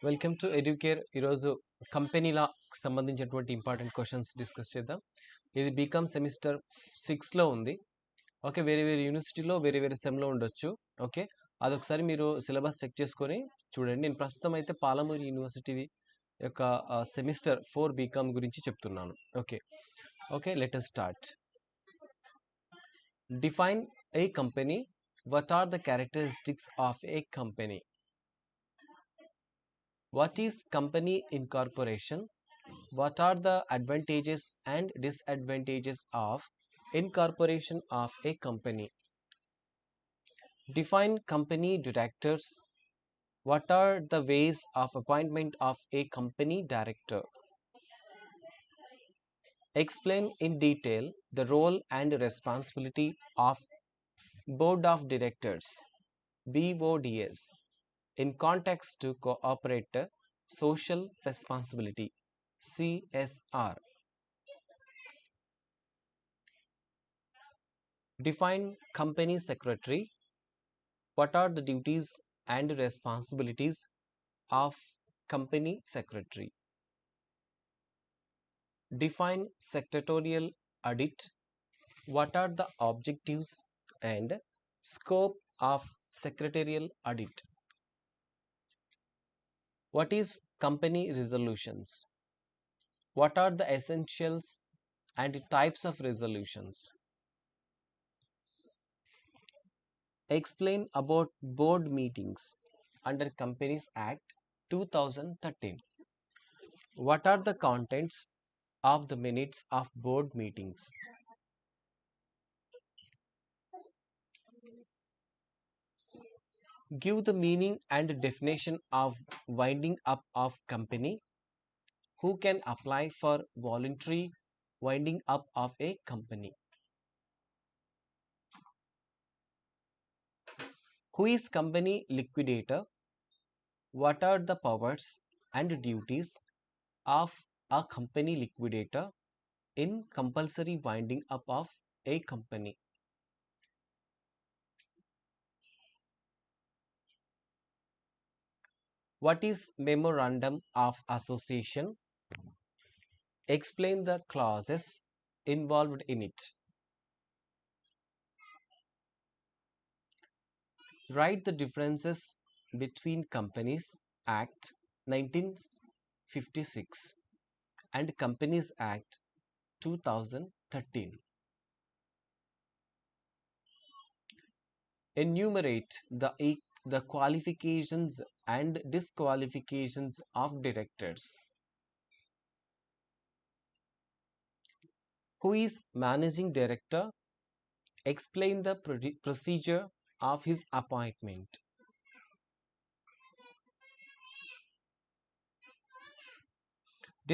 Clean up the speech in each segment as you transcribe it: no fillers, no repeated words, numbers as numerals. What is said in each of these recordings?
Welcome to educare. ఈరోజు కంపెనీలా సంబంధించినటువంటి important questions discuss చేద్దాం. ఇది బీకామ్ సెమిస్టర్ 6లో ఉంది. ఓకే, వేరే వేరే యూనివర్సిటీలో వేరే వేరే సెమ్లో ఉండొచ్చు. ఓకే, అదొకసారి మీరు సిలబస్ చెక్ చేసుకొని చూడండి. నేను ప్రస్తుతం అయితే పాలమూరు యూనివర్సిటీ యొక్క సెమిస్టర్ 4 బీకామ్ గురించి చెప్తున్నాను. Okay okay let us start. Define a company. What are the characteristics of a company? What is company incorporation? What are the advantages and disadvantages of incorporation of a company? Define company directors. What are the ways of appointment of a company director? Explain in detail the role and responsibility of Board of Directors (BODs) in context to corporate social responsibility (CSR). Define company secretary. What are the duties and responsibilities of company secretary? Define secretarial audit. What are the objectives and scope of secretarial audit? What is company resolutions? What are the essentials and types of resolutions? Explain about board meetings under Companies Act 2013. What are the contents of the minutes of board meetings? Give the meaning and definition of winding up of company. Who can apply for voluntary winding up of a company? Who is company liquidator? What are the powers and duties of a company liquidator in compulsory winding up of a company? What is memorandum of association? Explain the clauses involved in it. Write the differences between Companies Act 1956 and Companies Act 2013. Enumerate the qualifications and disqualifications of directors. Who is managing director? Explain the procedure of his appointment.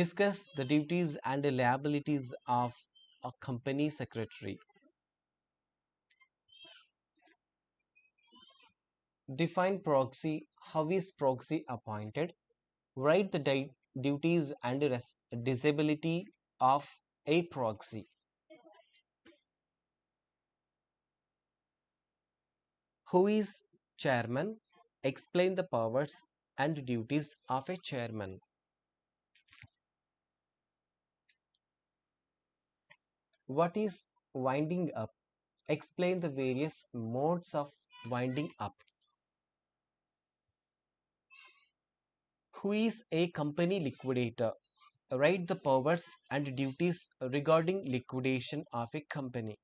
Discuss the duties and liabilities of a company secretary. Define proxy. How is proxy appointed? Write the duties and disability of a proxy. Who is chairman? Explain the powers and duties of a chairman. What is winding up? Explain the various modes of winding up. Who is a company liquidator? Write the powers and duties regarding liquidation of a company.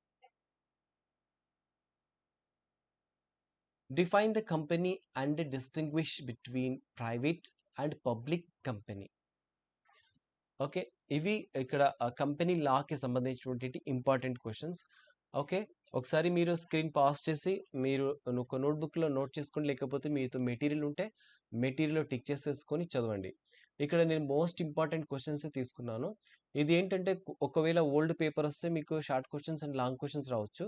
Define the company and distinguish between private and public company. Okay, ఇవి ఇక్కడ company లాకి సంబంధించినటువంటి important questions. Okay, ఒకసారి మీరు screen pass చేసి మీరు ఒక నోట్బుక్లో note చేసుకుని, లేకపోతే మీతో మెటీరియల్ ఉంటే మెటీరియల్లో టిక్ చేసేసుకొని చదవండి. ఇక్కడ నేను మోస్ట్ ఇంపార్టెంట్ క్వశ్చన్స్ తీసుకున్నాను. ఇది ఏంటంటే ఒకవేళ ఓల్డ్ పేపర్ వస్తే మీకు short questions and long questions రావచ్చు.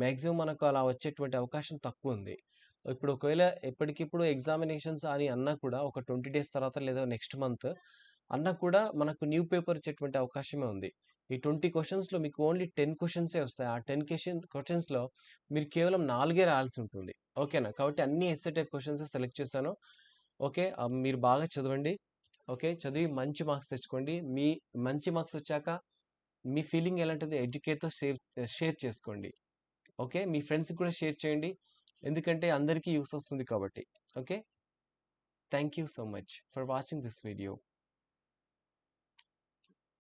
మ్యాక్సిమం మనకు అలా వచ్చేటువంటి అవకాశం తక్కువ ఉంది. ఇప్పుడు ఒకవేళ ఎప్పటికిప్పుడు ఎగ్జామినేషన్స్ అని అన్నా కూడా ఒక 20 days తర్వాత లేదా నెక్స్ట్ మంత్ అన్నా కూడా మనకు న్యూ పేపర్ వచ్చేటువంటి అవకాశమే ఉంది. ఈ 20 క్వశ్చన్స్లో మీకు ఓన్లీ 10 క్వశ్చన్సే వస్తాయి. ఆ 10 క్వశ్చన్స్లో మీరు కేవలం 4 రాయాల్సి ఉంటుంది. ఓకేనా? కాబట్టి అన్ని ఎస్ఏ టైప్ క్వశ్చన్స్ సెలెక్ట్ చేశాను. ఓకే. మీరు బాగా చదవండి. ఓకే. చదివి మంచి మార్క్స్ తెచ్చుకోండి. మీ మంచి మార్క్స్ వచ్చాక మీ ఫీలింగ్ ఎలాంటిదో ఎడ్యుకేట్‌తో షేర్ చేసుకోండి. ఓకే. మీ ఫ్రెండ్స్‌కి కూడా షేర్ చేయండి. ఎందుకంటే అందరికీ యూస్ వస్తుంది కాబట్టి. Okay. Thank you so much for watching this video.